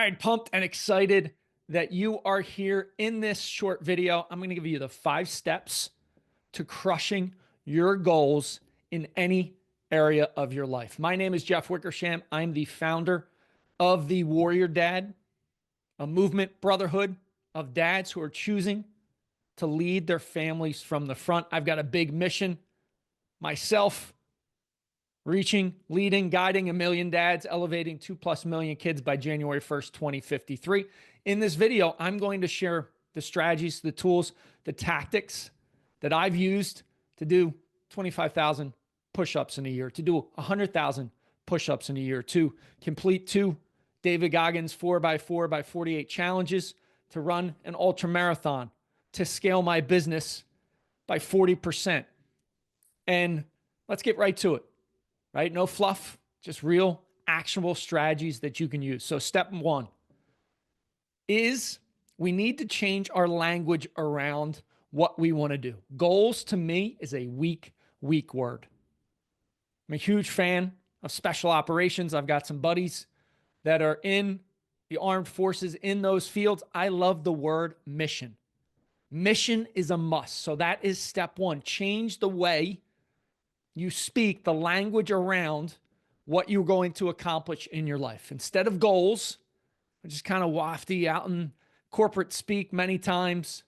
right, pumped and excited that you are here in this short video. I'm going to give you the 5 steps to crushing your goals in any area of your life. My name is Jeff Wickersham. I'm the founder of the Warrior Dad, a movement brotherhood of dads who are choosing to lead their families from the front. I've got a big mission myself, reaching, leading, guiding 1 million dads, elevating 2+ million kids by January 1st, 2053. In this video, I'm going to share the strategies, the tools, the tactics that I've used to do 25,000 push-ups in a year, to do 100,000 push-ups in a year, to complete 2 David Goggins 4x4x48 challenges, to run an ultra marathon, to scale my business by 40%. And let's get right to it. Right? No fluff, just real actionable strategies that you can use. So step 1 is we need to change our language around what we want to do. Goals to me is a weak word. I'm a huge fan of special operations. I've got some buddies that are in the armed forces in those fields. I love the word mission. Mission is a must. So that is step 1. Change the way you speak, the language around what you're going to accomplish in your life. Instead of goals, which is kind of wafty out in corporate speak many times,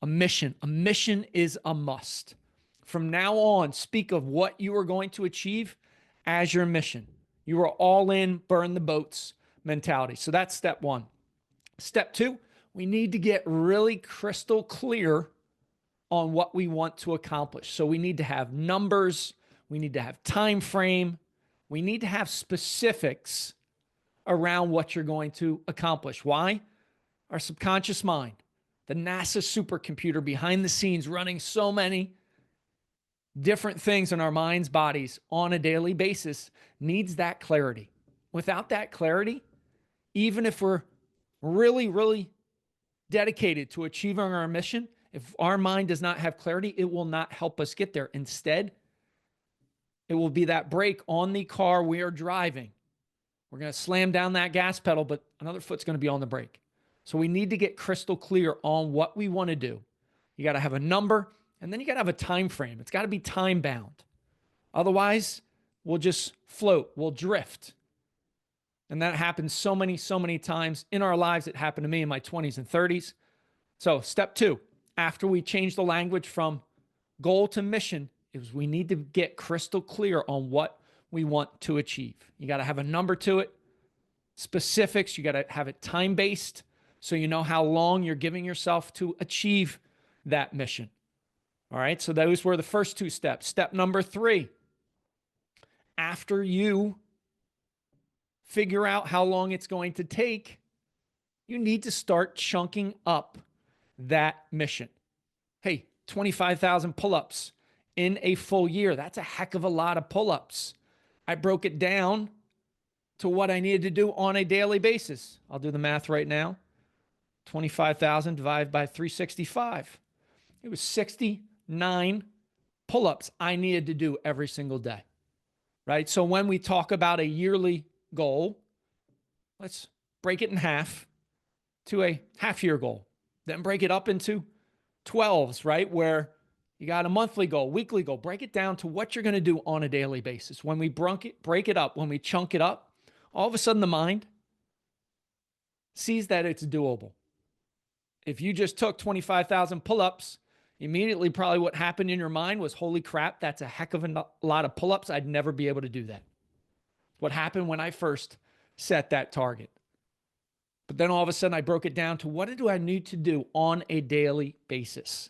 a mission. A mission is a must. From now on, speak of what you are going to achieve as your mission. You are all in, burn the boats mentality. So that's step 1. Step 2, we need to get really crystal clear on what we want to accomplish. So we need to have numbers, we need to have time frame, we need to have specifics around what you're going to accomplish. Why? Our subconscious mind, the NASA supercomputer behind the scenes running so many different things in our minds, bodies on a daily basis, needs that clarity. Without that clarity, even if we're really dedicated to achieving our mission, if our mind does not have clarity, it will not help us get there. Instead, it will be that brake on the car we are driving. We're going to slam down that gas pedal, but another foot's going to be on the brake. So we need to get crystal clear on what we want to do. You got to have a number, and then you got to have a time frame. It's got to be time bound. Otherwise, we'll just float, we'll drift. And that happens so many times in our lives. It happened to me in my 20s and 30s. So step 2. After we change the language from goal to mission, is we need to get crystal clear on what we want to achieve. You got to have a number to it, specifics. You got to have it time-based so you know how long you're giving yourself to achieve that mission. All right, so those were the first 2 steps. Step number 3, after you figure out how long it's going to take, you need to start chunking up that mission. Hey, 25,000 pull-ups in a full year. That's a heck of a lot of pull-ups. I broke it down to what I needed to do on a daily basis. I'll do the math right now. 25,000 divided by 365. It was 69 pull-ups I needed to do every single day, right? So when we talk about a yearly goal, let's break it in half to a half-year goal. Then break it up into 12s, right? Where you got a monthly goal, weekly goal. Break it down to what you're going to do on a daily basis. When we break it up, when we chunk it up, all of a sudden the mind sees that it's doable. If you just took 25,000 pull-ups, immediately probably what happened in your mind was, holy crap, that's a heck of a lot of pull-ups. I'd never be able to do that. What happened when I first set that target. But then all of a sudden I broke it down to what do I need to do on a daily basis?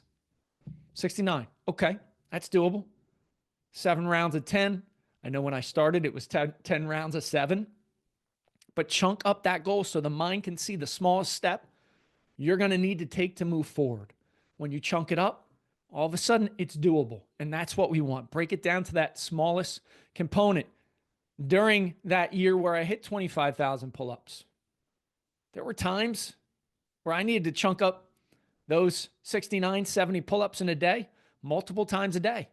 69. Okay, that's doable. 7 rounds of 10. I know when I started, it was 10 rounds of 7. But chunk up that goal so the mind can see the smallest step you're going to need to take to move forward. When you chunk it up, all of a sudden it's doable. And that's what we want. Break it down to that smallest component. During that year where I hit 25,000 pull-ups, there were times where I needed to chunk up those 69, 70 pull-ups in a day, multiple times a day.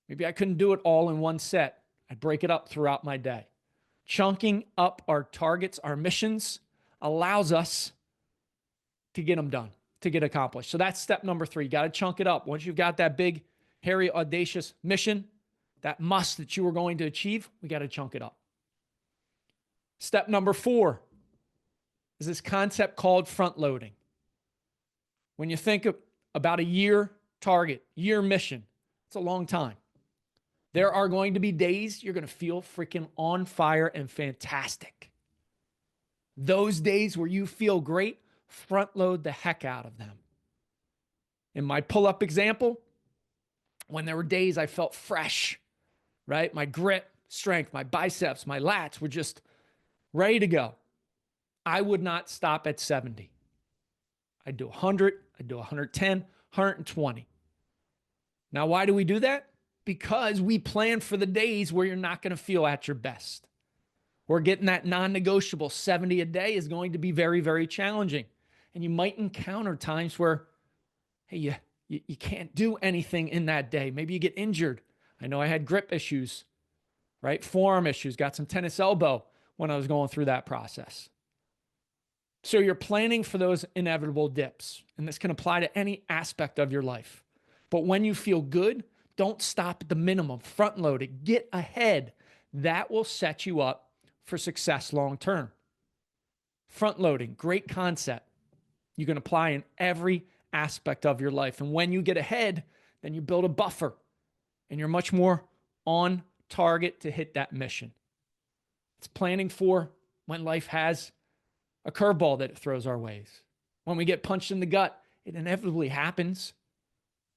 Maybe I couldn't do it all in one set. I'd break it up throughout my day. Chunking up our targets, our missions, allows us to get them done, to get accomplished. So that's step number 3. You got to chunk it up. Once you've got that big, hairy, audacious mission, that must that you are going to achieve, we got to chunk it up. Step number 4 is this concept called front loading. When you think about a year target, year mission, it's a long time. There are going to be days you're going to feel freaking on fire and fantastic. Those days where you feel great, front load the heck out of them. In my pull-up example, when there were days I felt fresh, right? My grip, strength, my biceps, my lats were just ready to go. I would not stop at 70. I'd do 100, I'd do 110, 120. Now, why do we do that? Because we plan for the days where you're not going to feel at your best. Or getting that non-negotiable 70 a day is going to be very, very challenging. And you might encounter times where, hey, you can't do anything in that day. Maybe you get injured. I know I had grip issues, right? Forearm issues, got some tennis elbow when I was going through that process. So you're planning for those inevitable dips. And this can apply to any aspect of your life. But when you feel good, don't stop at the minimum. Front load it. Get ahead. That will set you up for success long term. Front loading, great concept. You can apply in every aspect of your life. And when you get ahead, then you build a buffer and you're much more on target to hit that mission. It's planning for when life has a curveball that it throws our ways. When we get punched in the gut, it inevitably happens.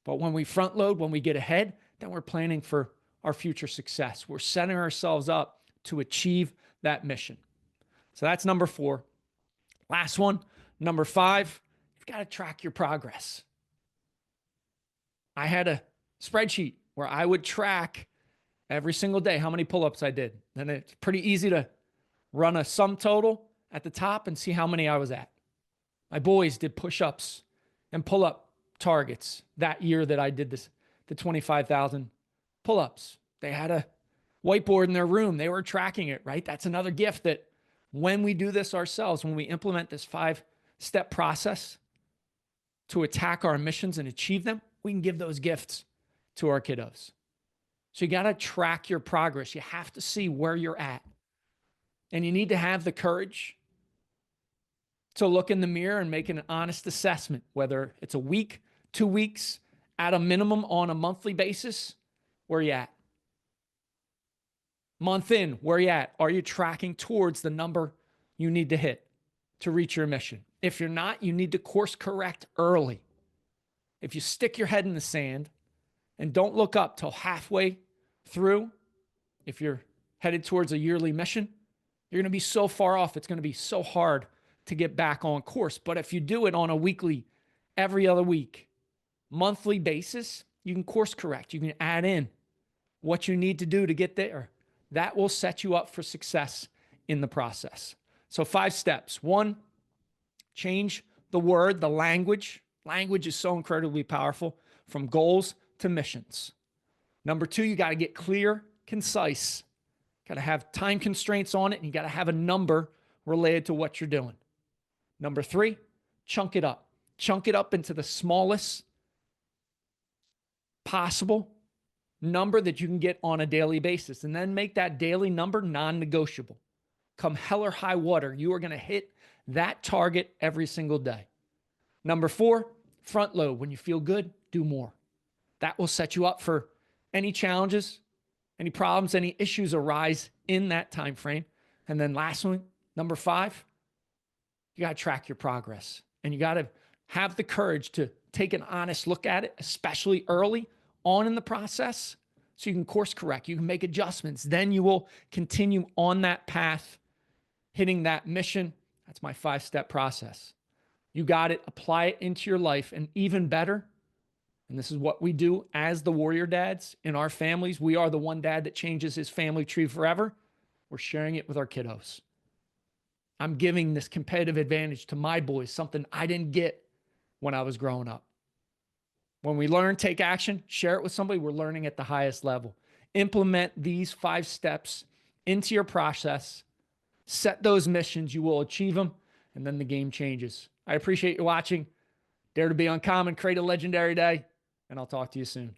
But when we front load, when we get ahead, then we're planning for our future success. We're setting ourselves up to achieve that mission. So that's number 4. Last one, number 5, you've got to track your progress. I had a spreadsheet where I would track every single day how many pull-ups I did. And it's pretty easy to run a sum total at the top and see how many I was at. My boys did push-ups and pull-up targets that year that I did this, the 25,000 pull-ups. They had a whiteboard in their room. They were tracking it, right? That's another gift that when we do this ourselves, when we implement this 5-step process to attack our missions and achieve them, we can give those gifts to our kiddos. So you got to track your progress. You have to see where you're at. And you need to have the courage to look in the mirror and make an honest assessment, whether it's a week, 2 weeks, at a minimum on a monthly basis, where you at? Month in, where you at? Are you tracking towards the number you need to hit to reach your mission? If you're not, you need to course correct early. If you stick your head in the sand and don't look up till halfway through, if you're headed towards a yearly mission, you're going to be so far off. It's going to be so hard to get back on course. But if you do it on a weekly, every other week, monthly basis, you can course correct. You can add in what you need to do to get there. That will set you up for success in the process. So 5 steps. 1, change the word, the language. Language is so incredibly powerful, from goals to missions. Number 2, you got to get clear, concise. Got to have time constraints on it, and you got to have a number related to what you're doing. Number 3, chunk it up. Chunk it up into the smallest possible number that you can get on a daily basis, and then make that daily number non-negotiable. Come hell or high water, you are going to hit that target every single day. Number 4, front load. When you feel good, do more. That will set you up for any challenges, any problems, any issues arise in that time frame. And then last one, number 5, you got to track your progress, and you got to have the courage to take an honest look at it, especially early on in the process, so you can course correct, you can make adjustments. Then you will continue on that path, hitting that mission. That's my 5-step process. You got it. Apply it into your life. And even better, and this is what we do as the warrior dads in our families, we are the one dad that changes his family tree forever. We're sharing it with our kiddos. I'm giving this competitive advantage to my boys, something I didn't get when I was growing up. When we learn, take action, share it with somebody, we're learning at the highest level. Implement these 5 steps into your process. Set those missions. You will achieve them. and then the game changes. I appreciate you watching. Dare to be uncommon, create a legendary day, and I'll talk to you soon.